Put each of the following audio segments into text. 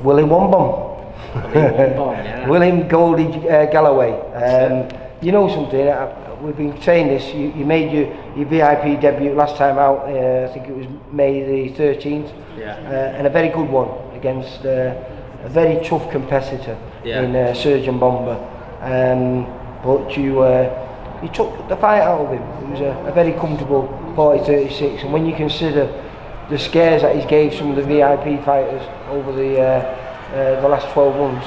Willie Wombom. Yeah. William Goldie Galloway. You know something, we've been saying this, you made your VIP debut last time out, I think it was May the 13th, and a very good one against a very tough competitor in Surgeon Bomber. But you took the fight out of him. It was a very comfortable 40-36, and when you consider the scares that he's gave some of the VIP fighters over the last 12 months,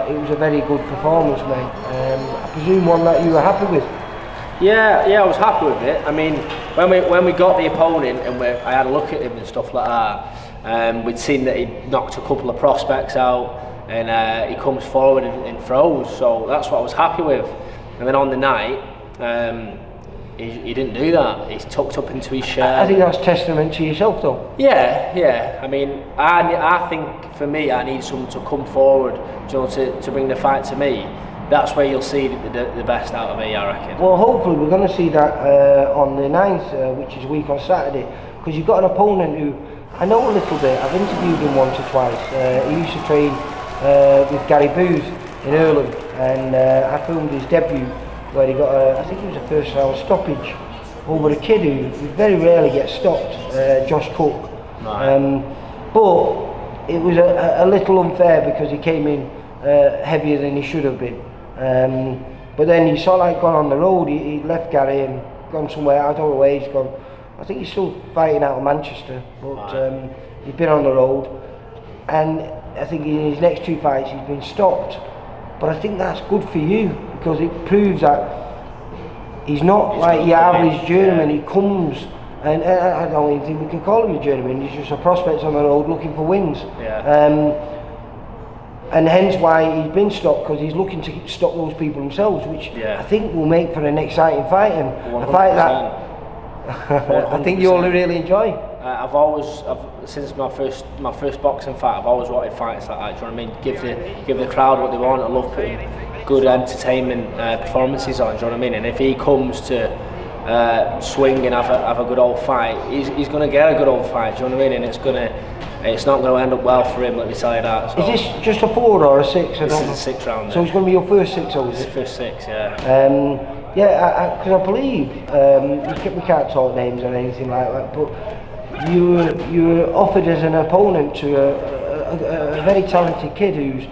it was a very good performance, mate. I presume one that you were happy with. Yeah, I was happy with it. I mean, when we got the opponent and I had a look at him and stuff like that, we'd seen that he'd knocked a couple of prospects out, and he comes forward and throws. So that's what I was happy with. And then on the night, he didn't do that. He's tucked up into his shirt. I think that's testament to yourself, though. Yeah. I mean, I think for me, I need someone to come forward, to bring the fight to me. That's where you'll see the best out of me, I reckon. Well, hopefully we're going to see that on the 9th, which is a week on Saturday, because you've got an opponent who I know a little bit. I've interviewed him once or twice. He used to train with Gary Booth in Earlham, and I filmed his debut where he got I think it was a first round stoppage over a kid who very rarely gets stopped, Josh Cook. Right. But it was a little unfair because he came in heavier than he should have been. But then he sort of like gone on the road. He left Gary and gone somewhere. I don't know where he's gone. I think he's still fighting out of Manchester, but he's been on the road. And I think in his next 2 fights he's been stopped. But I think that's good for you because it proves that he's not like your average journeyman. He comes, and I don't even think we can call him a journeyman. He's just a prospect on the road looking for wins. And hence why he's been stopped, because he's looking to stop those people themselves, which I think will make for an exciting fight, and 100%. A fight that I think you'll really enjoy. Since my first boxing fight, I've always wanted fights like that. Do you know what I mean? Give the crowd what they want. I love putting good entertainment performances on. Do you know what I mean? And if he comes to swing and have a good old fight, he's going to get a good old fight. Do you know what I mean? And it's not going to end up well for him. Let me tell you that. So. Is this just a 4 or a 6? This is a 6 round. So it's going to be your first 6, or is it? First 6, yeah. Because I believe we can't talk names or anything like that, but you were offered as an opponent to a very talented kid who's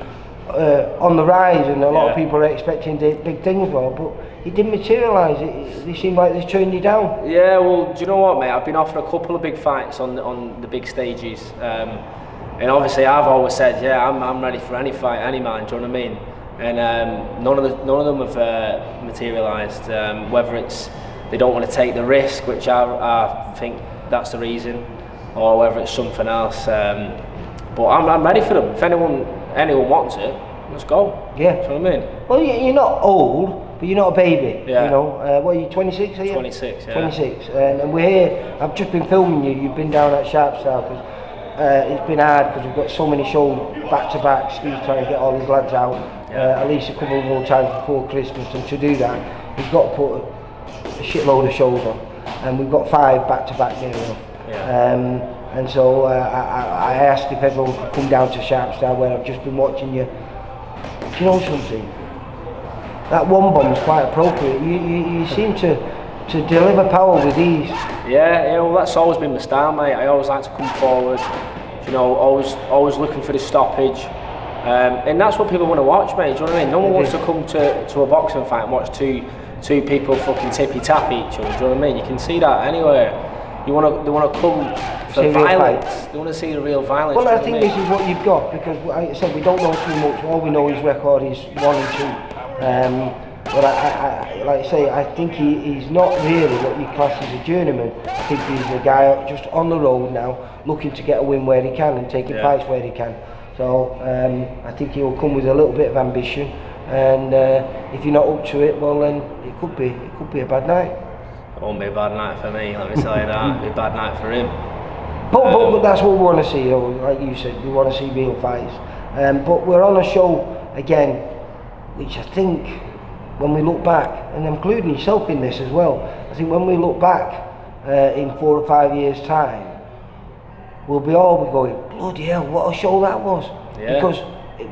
on the rise, and a lot of people are expecting big things for, but it didn't materialise. They seemed like they turned you down. Yeah, well, do you know what, mate? I've been offered a couple of big fights on the big stages, and obviously I've always said, I'm ready for any fight, any man. Do you know what I mean? And none of them have materialised. Whether it's they don't want to take the risk, which I think that's the reason, or whether it's something else. But I'm ready for them. If anyone wants it, let's go. Yeah. Do you know what I mean? Well, you're not old, but you're not a baby. Yeah. You know, what are you, 26? Are you? 26. Yeah. 26, and we're here. I've just been filming you. You've been down at Sharpstown because it's been hard because we've got so many shows back to back. Steve's trying to get all his lads out at least a couple of more times before Christmas, and to do that, he's got to put a shitload of shows on, and we've got 5 back to back near enough. And so I asked if everyone could come down to Sharpstown, where I've just been watching you. Do you know something? That one bomb is quite appropriate. You seem to deliver power with ease. Yeah, well that's always been my style, mate. I always like to come forward, you know, always looking for the stoppage. And that's what people want to watch, mate. Do you know what I mean? No one wants to come to a boxing fight and watch two people fucking tippy tap each other. Do you know what I mean? You can see that anywhere. They want to come for violence. They want to see the real violence. Well, I think this is what you've got, because like I said, we don't know too much. All we know his record is 1 and 2. But I like I say, I think he's not really what you class as a journeyman. I think he's a guy just on the road now, looking to get a win where he can and taking fights where he can. So I think he'll come with a little bit of ambition, and if you're not up to it, well then it could be a bad night. It won't be a bad night for me, let me tell you that. It'll be a bad night for him. But that's what we want to see, though. Like you said, we want to see real fights. But we're on a show again, which I think, when we look back, and including yourself in this as well, I think when we look back in 4 or 5 years' time, we'll be all going, bloody hell, what a show that was. Yeah. Because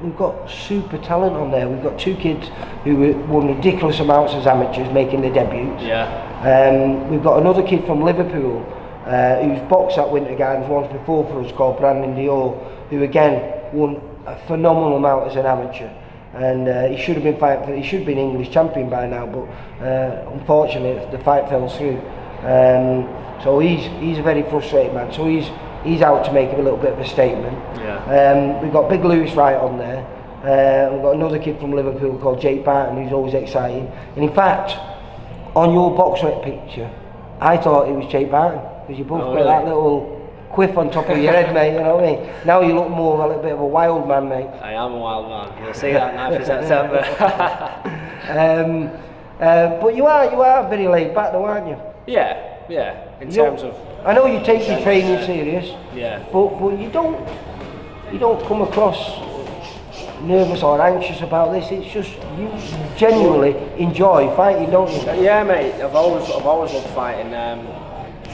we've got super talent on there. We've got 2 kids who won ridiculous amounts as amateurs making their debuts. Yeah. We've got another kid from Liverpool who's boxed at Winter Gardens once before for us, called Brandon Dior, who again won a phenomenal amount as an amateur. And he should have been he should have been English champion by now, but unfortunately the fight fell through. So he's a very frustrated man. So he's out to make a little bit of a statement. Yeah. We've got Big Lewis right on there. We've got another kid from Liverpool called Jake Barton, who's always exciting. And in fact, on your boxrec picture, I thought it was Jake Barton, because you both got that little quiff on top of your head, mate, you know what I mean? Now you look more like a bit of a wild man, mate. I am a wild man. You'll see that 9th of September. But you are very laid back though, aren't you? Yeah. In terms of, I know you take your training serious. Yeah. But you don't come across nervous or anxious about this. It's just you genuinely enjoy fighting, don't you? Yeah, mate. I've always loved fighting.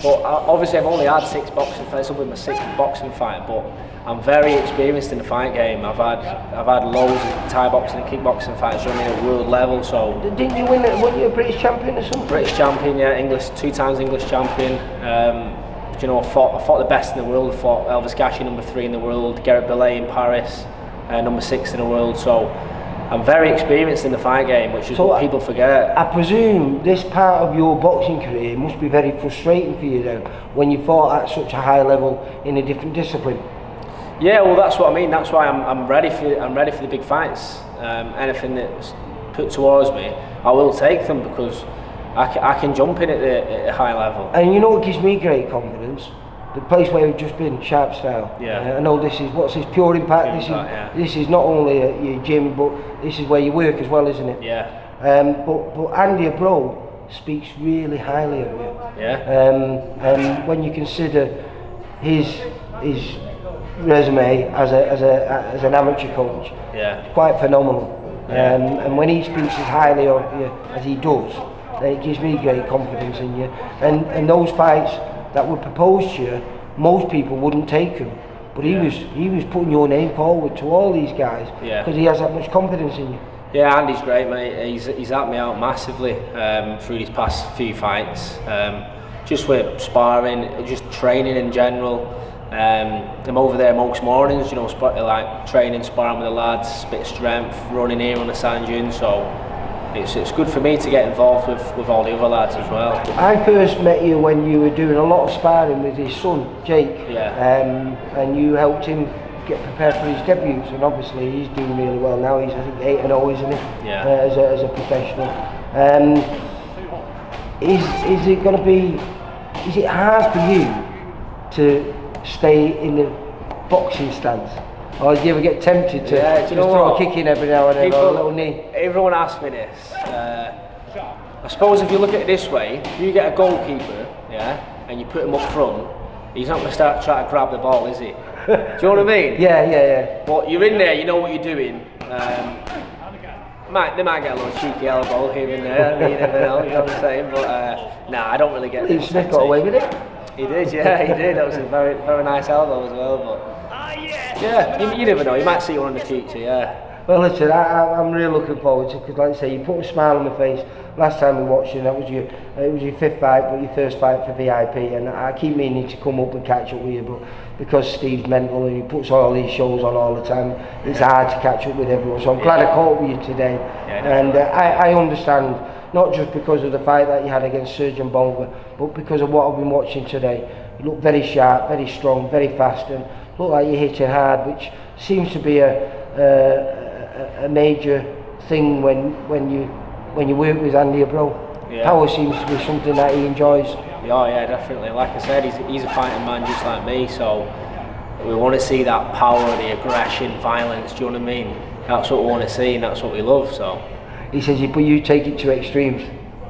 But obviously I've only had 6 boxing fights. This will be my 6th boxing fight, but I'm very experienced in the fight game. I've had loads of Thai boxing and kickboxing fights running at world level. So didn't you win it? Weren't you a British champion or something? British champion, yeah. English, 2 times English champion. You know, I fought the best in the world. I fought Elvis Gashi, number 3 in the world. Garrett Belay in Paris, number 6 in the world. So I'm very experienced in the fight game, which is what people forget. I presume this part of your boxing career must be very frustrating for you then, when you fought at such a high level in a different discipline. Yeah, well, that's what I mean. That's why I'm ready for the big fights. Anything that's put towards me, I will take them, because I can jump in at the high level. And you know what gives me great confidence? The place where we've just been, Sharp Style. Yeah. I know this is Pure Impact. This is not only at your gym, but this is where you work as well, isn't it? Yeah. But Andy Bro speaks really highly of you. Yeah. And when you consider his resume as an amateur coach, Yeah. quite phenomenal. Yeah. And when he speaks as highly of you as he does, then it gives me great confidence in you. And those fights that were proposed to you, most people wouldn't take them, but he was putting your name forward to all these guys, because he has that much confidence in you. Yeah, Andy's great, mate. He's helped me out massively through these past few fights. Just with sparring, just training in general. I'm over there most mornings, you know, like training, sparring with the lads, bit of strength, running here on the sand dunes. So it's good for me to get involved with all the other lads as well. I first met you when you were doing a lot of sparring with his son, Jake. Yeah. And you helped him get prepared for his debuts, and obviously he's doing really well now. He's, I think, 8-0, isn't he? Yeah. As a professional. Is it going to be? Is it hard for you to stay in the boxing stance? Or do you ever get tempted to just throw a kick in every now and then, or a little knee? Everyone asks me this. I suppose if you look at it this way, if you get a goalkeeper, and you put him up front, he's not going to start trying to grab the ball, is he? Do you know what I mean? Yeah. But you're in there, you know what you're doing. They might get a little cheeky elbow here and there, you never know, you know what I'm saying? But nah, I don't really get Steve Smith got away with it. He did, yeah, he did. That was a very, very nice elbow as well. But yeah, you never know. You might see one in the future. Yeah. Well, listen, I'm really looking forward to it, because, like I say, you put a smile on my face. Last time we watched you, that was your 5th fight, but your first fight for VIP, and I keep meaning to come up and catch up with you, but because Steve's mental and he puts all these shows on all the time, it's hard to catch up with everyone. So I'm glad I caught up with you today, and I understand. Not just because of the fight that you had against Sergeant Bonga, but because of what I've been watching today. You look very sharp, very strong, very fast, and look like you're hitting hard, which seems to be a major thing when you work with Andy Bro. Yeah. Power seems to be something that he enjoys. Yeah, definitely. Like I said, he's a fighting man just like me, so we want to see that power, the aggression, violence. Do you know what I mean? That's what we want to see, and that's what we love. So. He says, but you take it to extremes.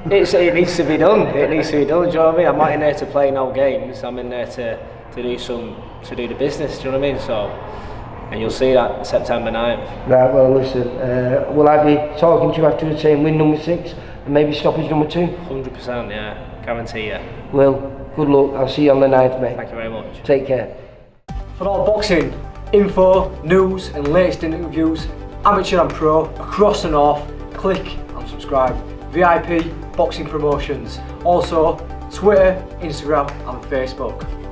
It needs to be done. It needs to be done. Do you know what I mean? I'm not in there to play no games. I'm in there to do the business. Do you know what I mean? So, and you'll see that September 9th. Right. Well, listen. Will I be talking to you after saying win number 6 and maybe stoppage number 2? 100%. Yeah, guarantee you. Well, good luck. I'll see you on the 9th, mate. Thank you very much. Take care. For all boxing info, news and latest interviews, amateur and pro, across the north, click and subscribe. VIP Boxing Promotions. Also Twitter, Instagram and Facebook.